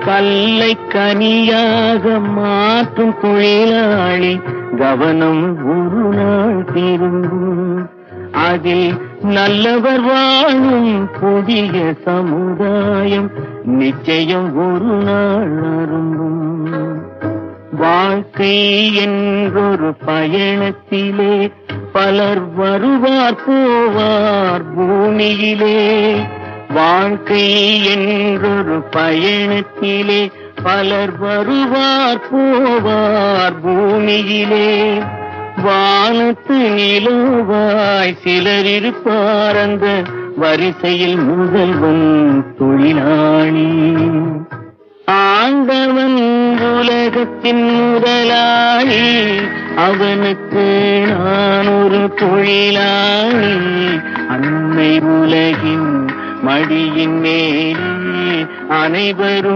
கல்லை கனியாக மாற்றும் தொழிலாளி கவனம் ஒரு நாள் திரும்பும். அதில் நல்லவர் வாழும் புதிய சமுதாயம் நிச்சயம் ஒரு நாள் அரும்பும். வாழ்க்கை என்றொரு பயணத்திலே பலர் வருவார் போவார் பூமியிலே. வாழ்க்கை என்றொரு பயணத்திலே பலர் வருவார் போவார் பூமியிலே. வானத்து நிலவாய் சிலர் இருப்பார் அந்த வரிசையில் முதல்வன் தொழிலாளி. ஆண்டவன் உலகத்தின் முதலாளி, அவனுக்கு நான் ஒரு தொழிலாளி. அன்னை உலகின் மடியின் மேலே அனைவரும்